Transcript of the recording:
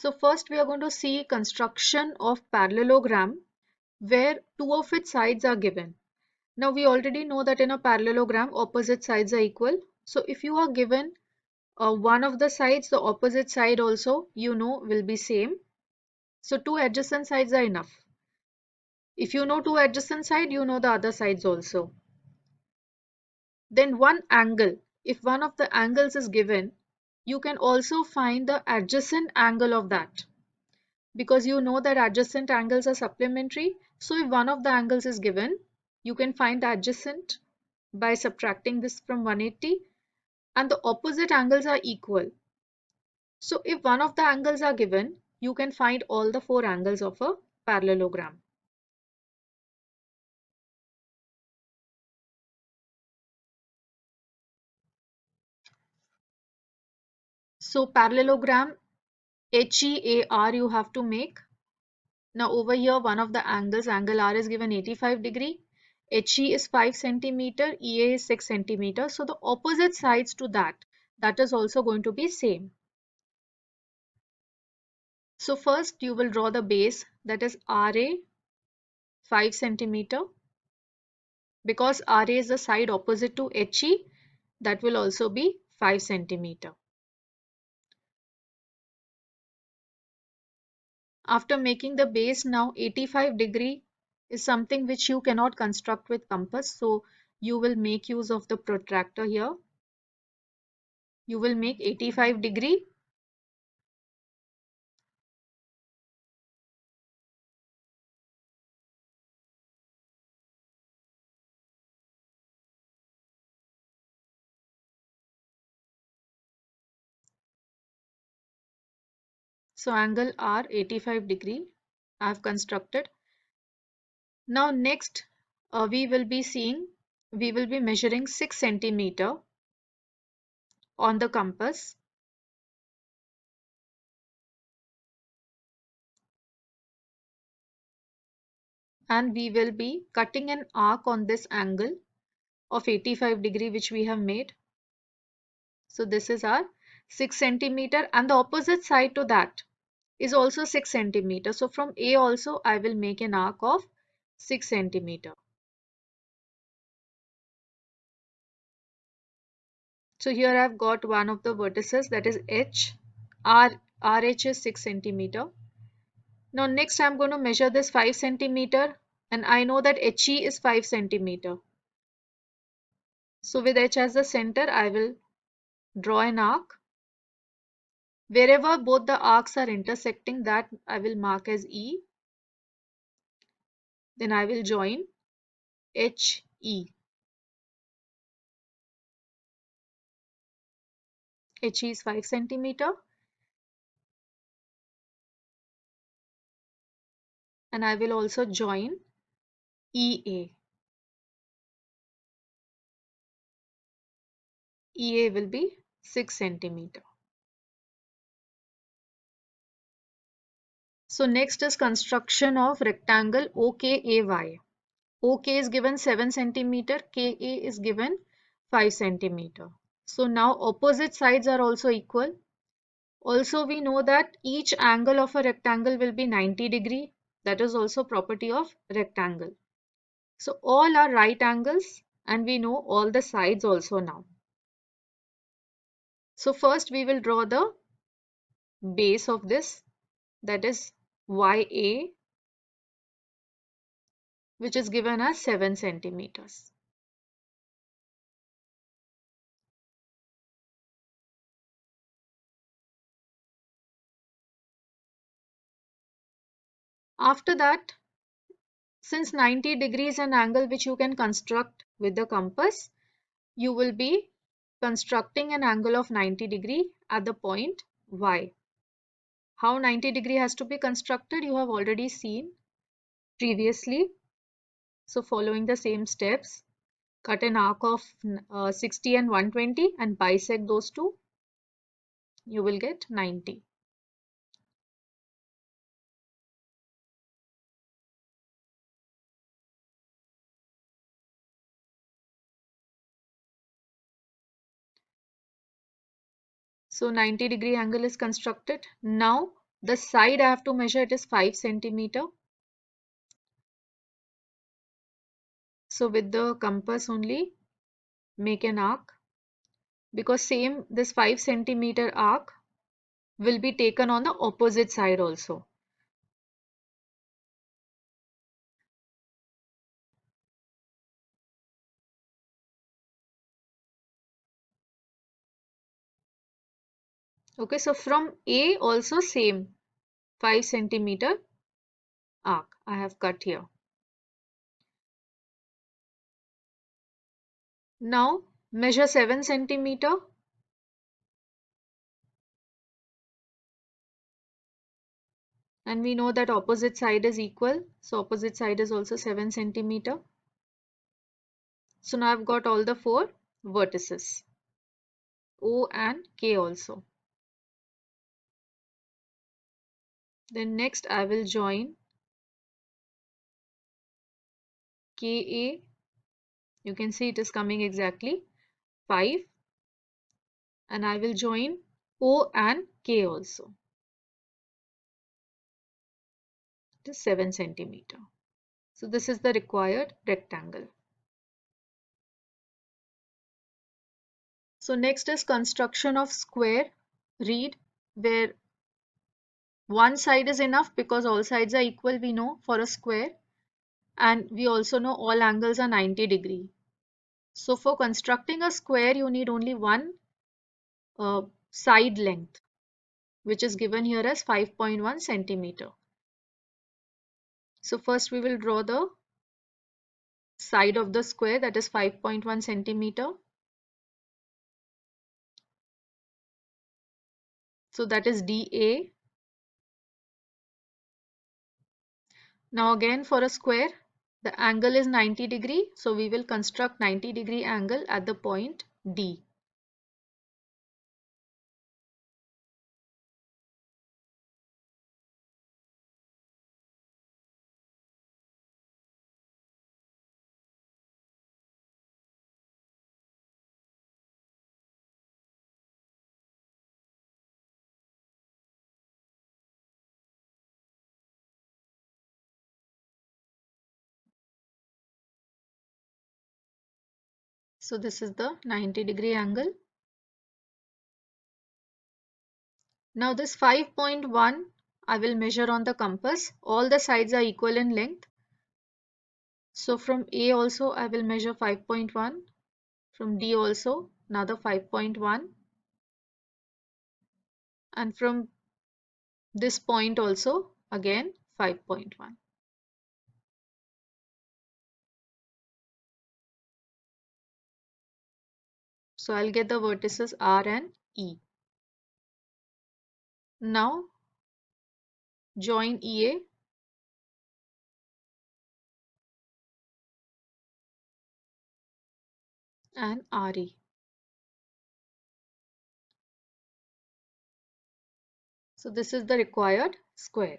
So first we are going to see construction of parallelogram where two of its sides are given. Now we already know that in a parallelogram opposite sides are equal. So if you are given one of the sides, the opposite side also will be same. So two adjacent sides are enough. If you know two adjacent sides, you know the other sides also. Then one angle. If one of the angles is given, you can also find the adjacent angle of that. Because you know that adjacent angles are supplementary. So if one of the angles is given, you can find the adjacent by subtracting this from 180, and the opposite angles are equal. So if one of the angles are given, you can find all the four angles of a parallelogram. So parallelogram HEAR you have to make. Now over here one of the angles, angle R is given 85 degree, HE is 5 centimeter, EA is 6 centimeter. So the opposite sides to that is also going to be same. So first you will draw the base, that is RA 5 centimeter. Because RA is the side opposite to HE, that will also be 5 centimeter. After making the base, now 85 degree is something which you cannot construct with compass. So you will make use of the protractor here. You will make 85 degree. So angle R 85 degree I have constructed. Now next we will be measuring 6 centimeter on the compass. And we will be cutting an arc on this angle of 85 degree which we have made. So this is our 6 centimeter, and the opposite side to that is also 6 centimeter. So from A also I will make an arc of 6 centimeter. So here I've got one of the vertices, that is H. RH is 6 centimeter. Now next I'm going to measure this 5 centimeter, and I know that HE is 5 centimeter. So with H as the center I will draw an arc. Wherever both the arcs are intersecting, that I will mark as E. Then I will join HE. HE is 5 centimeter. And I will also join EA. EA will be 6 centimeter. So next is construction of rectangle OKAY. OK is given 7 centimeter, KA is given 5 centimeter. So now opposite sides are also equal. Also we know that each angle of a rectangle will be 90 degree. That is also property of rectangle. So all are right angles, and we know all the sides also now. So first we will draw the base of this, that is YA, which is given as 7 centimeters. After that, since 90 degrees an angle which you can construct with the compass, you will be constructing an angle of 90 degree at the point Y. How 90 degree has to be constructed, you have already seen previously. So following the same steps, cut an arc of 60 and 120 and bisect those two, you will get 90. So 90 degree angle is constructed. Now The side I have to measure, it is 5 centimeter. So with the compass only, make an arc, because same this 5 centimeter arc will be taken on the opposite side also. Okay, so from A also same 5 centimeter arc I have cut here. Now measure 7 centimeter. And we know that opposite side is equal. So opposite side is also 7 centimeter. So now I've got all the 4 vertices, O and K also. Then next I will join KA. You can see it is coming exactly 5. And I will join O and K also. It is 7 centimeter. So this is the required rectangle. So next is construction of square reed, where one side is enough because all sides are equal, we know, for a square. And we also know all angles are 90 degree. So for constructing a square, you need only one side length, which is given here as 5.1 centimeter. So first we will draw the side of the square, that is 5.1 centimeter. So that is DA. Now again for a square, the angle is 90 degree. So we will construct 90 degree angle at the point D. So this is the 90 degree angle. Now this 5.1 I will measure on the compass. All the sides are equal in length. So from A also I will measure 5.1. From D also another 5.1. And from this point also again 5.1. So I'll get the vertices R and E. Now join EA and RE. So this is the required square.